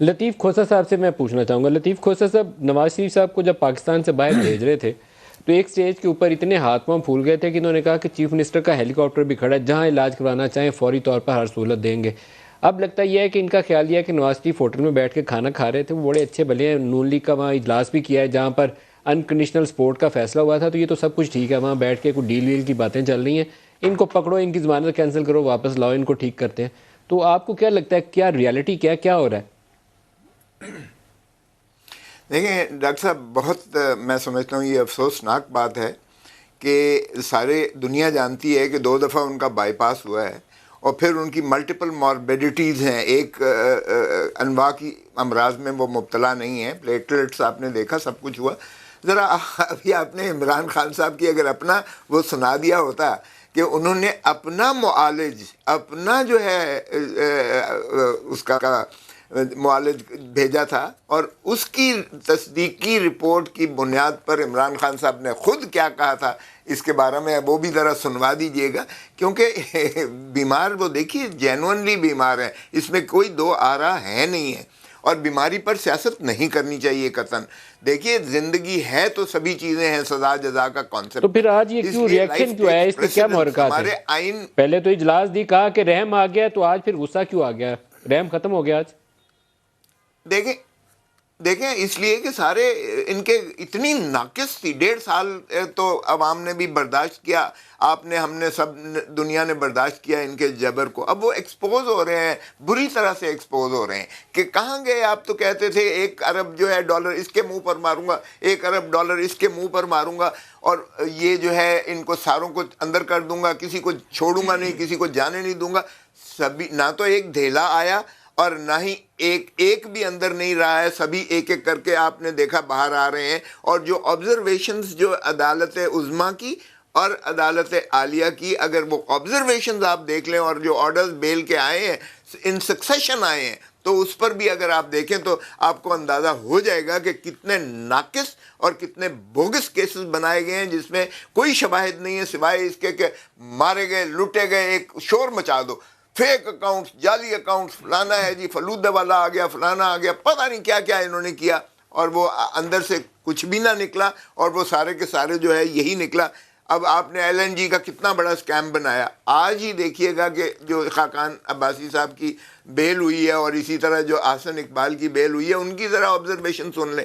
لطیف کھوسا صاحب سے میں پوچھنا چاہوں گا، لطیف کھوسا صاحب، نواز شریف صاحب کو جب پاکستان سے باہر بھیج رہے تھے تو ایک سٹیج کے اوپر اتنے ہاتھ پاؤں پھول گئے تھے کہ انہوں نے کہا کہ چیف منسٹر کا ہیلی کاپٹر بھی کھڑا ہے، جہاں علاج کروانا چاہیں فوری طور پر ہر سہولت دیں گے۔ اب لگتا یہ ہے کہ ان کا خیال یہ ہے کہ نواز شریف ہوٹل میں بیٹھ کے کھانا کھا رہے تھے، وہ بڑے اچھے بھلے ہیں، نون لیگ کا وہاں اجلاس بھی کیا ہے جہاں پر انکنڈیشنل سپورٹ کا فیصلہ ہوا تھا، تو یہ تو سب کچھ ٹھیک ہے، وہاں بیٹھ کے کوئی ڈیل ویل کی باتیں چل رہی ہیں، ان کو پکڑو، ان کی ضمانت کینسل کرو، واپس لاؤ، ان کو ٹھیک کرتے ہیں۔ تو آپ کو کیا لگتا ہے، کیا ریالٹی کیا ہو رہا ہے؟ دیکھیں ڈاکٹر صاحب، بہت میں سمجھتا ہوں یہ افسوسناک بات ہے کہ سارے دنیا جانتی ہے کہ 2 دفعہ ان کا بائی پاس ہوا ہے، اور پھر ان کی ملٹیپل ماربیڈیٹیز ہیں، ایک انواع کی امراض میں وہ مبتلا نہیں ہیں، پلیٹلیٹس آپ نے دیکھا، سب کچھ ہوا۔ ذرا ابھی آپ نے عمران خان صاحب کی اگر اپنا وہ سنا دیا ہوتا کہ انہوں نے اپنا معالج، اپنا جو ہے اس کا معالج بھیجا تھا، اور اس کی تصدیقی رپورٹ کی بنیاد پر عمران خان صاحب نے خود کیا کہا تھا اس کے بارے میں وہ بھی ذرا سنوا دیجئے گا، کیونکہ بیمار وہ دیکھیے جینوئنلی بیمار ہیں، اس میں کوئی دو آرا ہے نہیں ہے، اور بیماری پر سیاست نہیں کرنی چاہیے قطعاً۔ دیکھیے زندگی ہے تو سبھی چیزیں ہیں، سزا جزا کا تو کانسیپٹ پھر ہے، آج یہ اس کیوں لیے ریئیکشن لائف کیوں آیا، ٹیکس اس کے کیا پریسیڈنس، محرکات ہیں؟ ہمارے آئین۔ پہلے تو اجلاس دی کہا کہ رحم آ گیا، تو آج پھر غصہ کیوں آ گیا؟ رحم ختم ہو گیا آج؟ دیکھیں اس لیے کہ سارے ان کے اتنی ناقص تھی، 1.5 سال تو عوام نے بھی برداشت کیا، آپ نے، ہم نے، سب دنیا نے برداشت کیا ان کے جبر کو۔ اب وہ ایکسپوز ہو رہے ہیں، بری طرح سے ایکسپوز ہو رہے ہیں کہ کہاں گئے آپ؟ تو کہتے تھے 1 ارب جو ہے ڈالر اس کے منہ پر ماروں گا، 1 ارب ڈالر اس کے منہ پر ماروں گا، اور یہ جو ہے ان کو ساروں کو اندر کر دوں گا، کسی کو چھوڑوں گا نہیں، کسی کو جانے نہیں دوں گا۔ سبھی، نہ تو ایک دھیلا آیا اور نہ ہی ایک بھی اندر نہیں رہا ہے، سبھی ایک ایک کر کے آپ نے دیکھا باہر آ رہے ہیں۔ اور جو آبزرویشنز جو عدالت عظمیٰ کی اور عدالت عالیہ کی، اگر وہ آبزرویشنز آپ دیکھ لیں، اور جو آرڈرز بیل کے آئے ہیں ان سکسیشن آئے ہیں، تو اس پر بھی اگر آپ دیکھیں تو آپ کو اندازہ ہو جائے گا کہ کتنے ناقص اور کتنے بوگس کیسز بنائے گئے ہیں، جس میں کوئی شواہد نہیں ہے سوائے اس کے کہ مارے گئے، لوٹے گئے، ایک شور مچا دو، فیک اکاؤنٹس، جعلی اکاؤنٹس، فلانا ہے جی، فلودہ والا آ گیا، فلانا آ گیا، پتہ نہیں کیا کیا انہوں نے کیا، اور وہ اندر سے کچھ بھی نہ نکلا، اور وہ سارے کے سارے جو ہے یہی نکلا۔ اب آپ نے LNG کا کتنا بڑا سکیم بنایا، آج ہی دیکھیے گا کہ جو خاقان عباسی صاحب کی بیل ہوئی ہے، اور اسی طرح جو احسن اقبال کی بیل ہوئی ہے، ان کی ذرا آبزرویشن سن لیں۔